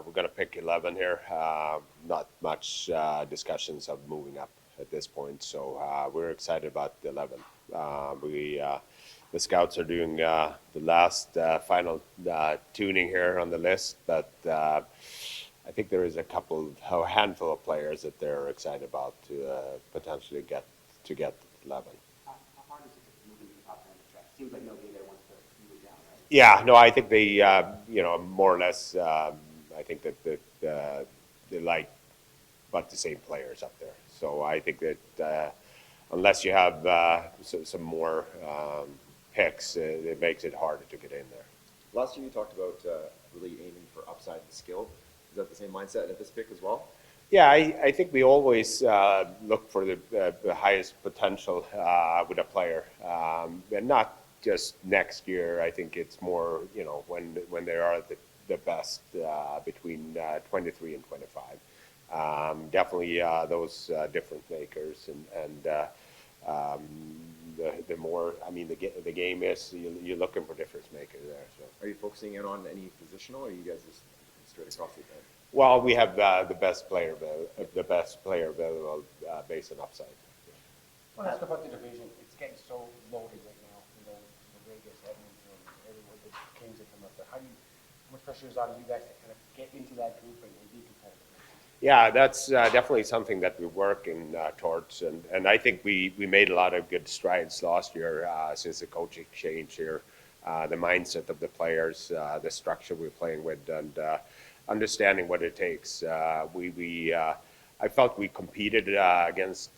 we're going to pick 11 here. Not much discussions of moving up at this point, so we're excited about the 11. The scouts are doing the last final tuning here on the list, but I think there is a handful of players that they're excited about to potentially get 11. How hard is it to move into the top end of the draft? Seems like nobody there wants to move down, right? Yeah, no, I think they, more or less, I think that they like about the same players up there. So I think that unless you have some more picks, it makes it harder to get in there. Last year you talked about really aiming for upside and skill. Is that the same mindset at this pick as well? Yeah, I think we always look for the highest potential with a player, and not just next year. I think it's more, when they are the best between 23 and 25. Definitely those difference makers, and the more, the game is, you're looking for difference makers there. So. Are you focusing in on any positional, or are you guys just straight across the board? Well, we have the best player available based on upside. I want to ask about the division. It's getting so loaded right now. The Vegas, Edmonton, everywhere, the Kings that come up there. How much pressure is on you guys to kind of get into that group and be competitive? Yeah, that's definitely something that we're working towards, and I think we made a lot of good strides last year since the coaching change here, the mindset of the players, the structure we're playing with, and understanding what it takes. I felt we competed against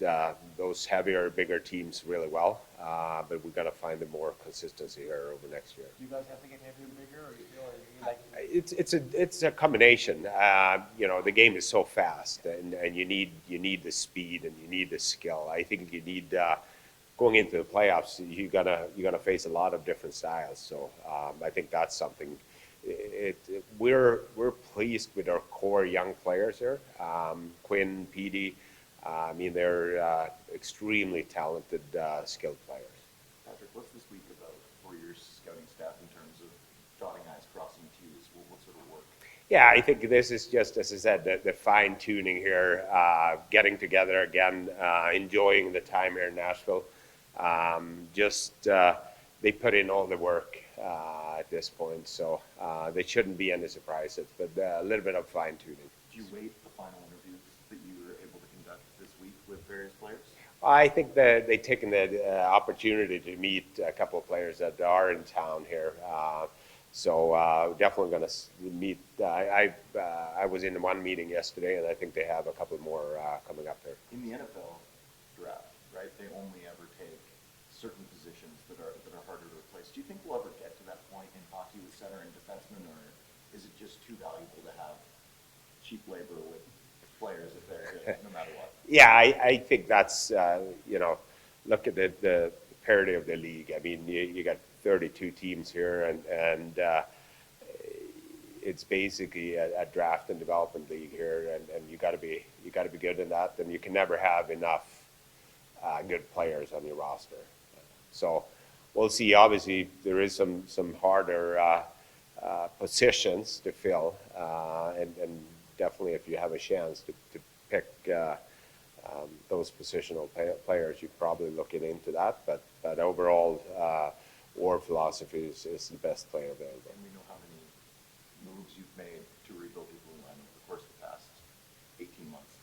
those heavier, bigger teams really well, but we've got to find more consistency here over next year. Do you guys have to get heavier and bigger, or you like? It's a combination. The game is so fast, and you need the speed and you need the skill. I think you need going into the playoffs. You're gonna face a lot of different styles. So I think that's something. We're pleased with our core young players here. Quinn, Petey, they're extremely talented, skilled players. Patrik, what's this week about for your scouting staff in terms of dotting I's, crossing T's? What sort of work? Yeah, I think this is just, as I said, the fine tuning here, getting together again, enjoying the time here in Nashville. They put in all the work at this point, so there shouldn't be any surprises, but a little bit of fine tuning. Did you wait the final interviews that you were able to conduct this week with various players? I think that they've taken the opportunity to meet a couple of players that are in town here. So definitely going to meet. I was in one meeting yesterday, and I think they have a couple more coming up here. In the NFL draft, right? They only ever take certain positions that are harder to replace. Do you think we'll ever get to that point in hockey with center and defenseman, or is it just too valuable to have cheap labor with players if they're no matter what? Yeah, I think that's look at the parity of the league. I mean, you got 32 teams here, and it's basically a draft and development league here, and you got to be good in that, and you can never have enough good players on your roster. So we'll see. Obviously, there is some harder positions to fill, and definitely if you have a chance to pick those positional players, you're probably looking into that. But overall, our philosophy is the best player available. And we know how many moves you've made to rebuild your blue line over the course of the past 18 months.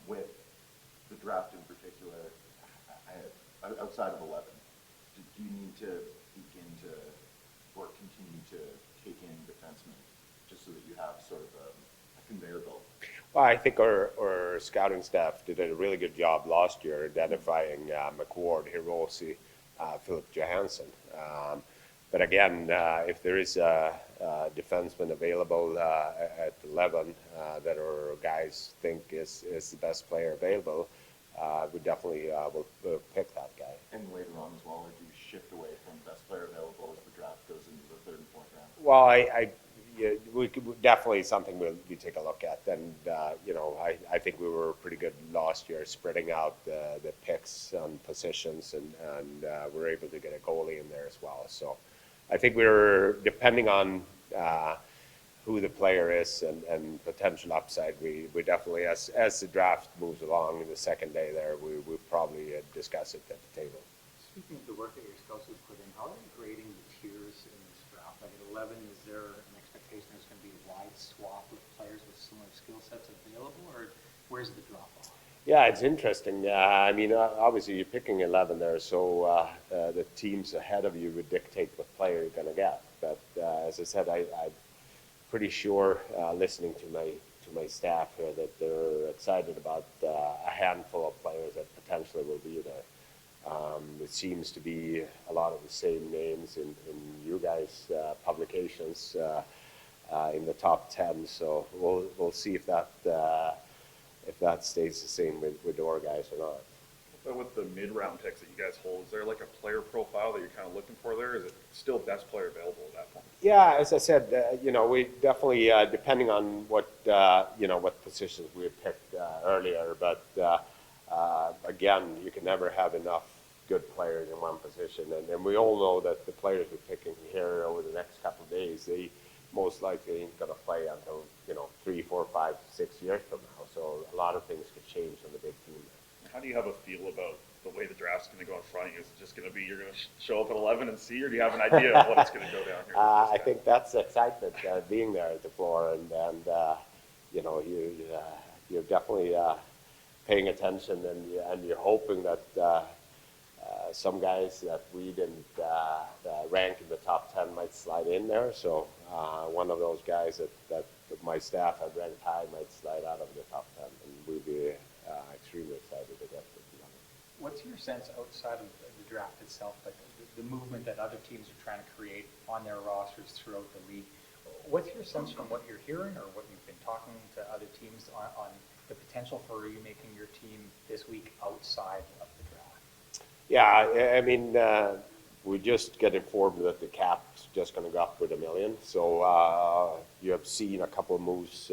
With the draft in particular, outside of 11, do you need to begin to, or continue to take in defensemen just so that you have sort of a conveyor belt? Well, I think our scouting staff did a really good job last year identifying McWard, Hiroshi, Philip Johansson. But again, if there is a defenseman available at 11 that our guys think is the best player available, we definitely will pick that guy. And later on as well, or do you shift away from best player available as the draft goes into the third and fourth round? Well, we could definitely something we take a look at, and I think we were pretty good last year spreading out the picks on positions, and we're able to get a goalie in there as well. So I think we're depending on who the player is and potential upside. We definitely, as the draft moves along in the second day there, we probably discuss it at the table. Speaking of the work that your scouts have put in, how are you grading the tiers in this draft? Like at 11, is there an expectation there's going to be a wide swath of players with similar skill sets available, or where's the drop off? Yeah, it's interesting. I mean, obviously you're picking 11 there, so the teams ahead of you would dictate what player you're going to get. But as I said, I'm pretty sure, listening to my staff here, that they're excited about a handful of players that potentially will be there. It seems to be a lot of the same names in you guys' publications in the top 10. So we'll see if that stays the same with our guys or not. But with the mid-round picks that you guys hold, is there like a player profile that you're kind of looking for there? Is it still best player available at that point? Yeah, as I said, we definitely, depending on what positions we had picked earlier, but again, you can never have enough good players in one position. And we all know that the players we're picking here over the next couple of days, they most likely ain't going to play until, 3, 4, 5, 6 years from now. So a lot of things could change on the big team. How do you have a feel about the way the draft's going to go in front of you? Is it just going to be you're going to show up at 11 and see, or do you have an idea of what it's going to go down here? I think that's the excitement, being there at the floor, and you're definitely paying attention, and you're hoping that some guys that we didn't rank in the top 10 might slide in there. So one of those guys that my staff had ranked high might slide out of the top 10, and we'd be extremely excited to get to be honest. What's your sense outside of the draft itself, like the movement that other teams are trying to create on their rosters throughout the league? What's your sense from what you're hearing or what you've been talking to other teams on the potential for you making your team this week outside of the draft? Yeah, I mean, we just get informed that the cap's just going to go up with $1 million. So you have seen a couple of moves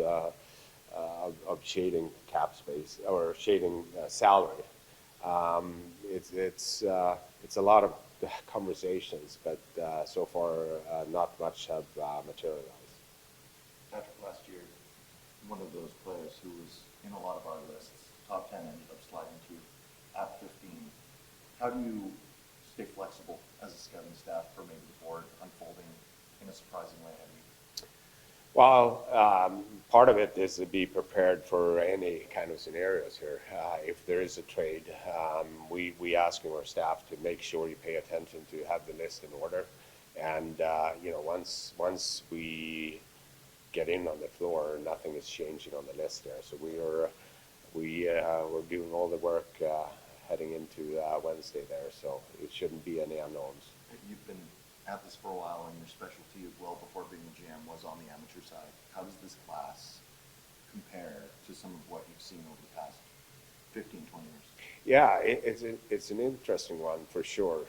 of shading cap space or shading salary. It's a lot of conversations, but so far not much have materialized. Patrick, last year, one of those players who was in a lot of our lists, top 10, ended up sliding to at 15. How do you stay flexible as a scouting staff for maybe the board unfolding in a surprising way ahead of you? Well, part of it is to be prepared for any kind of scenarios here. If there is a trade, we asking our staff to make sure you pay attention to have the list in order. And, once we get in on the floor, nothing is changing on the list there. So we're doing all the work heading into Wednesday there. So it shouldn't be any unknowns. You've been at this for a while, and your specialty as well before being a GM was on the amateur side. How does this class compare to some of what you've seen over the past 15, 20 years? Yeah, it's an interesting one for sure.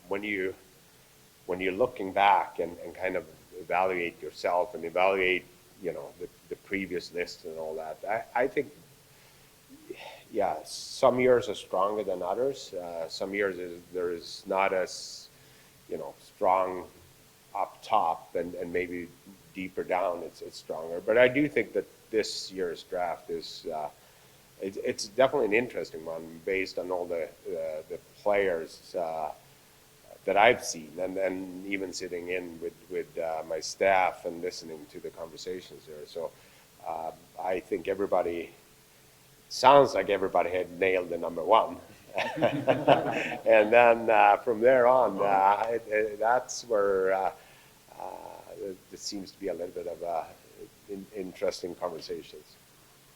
When you're looking back and kind of evaluate yourself and evaluate, the previous list and all that, I think, yeah, some years are stronger than others. Some years there is not as strong up top, and maybe deeper down it's stronger. But I do think that this year's draft is it's definitely an interesting one based on all the players that I've seen, and even sitting in with my staff and listening to the conversations there. So I think sounds like everybody had nailed the number one. And then from there on, that's where there seems to be a little bit of interesting conversations.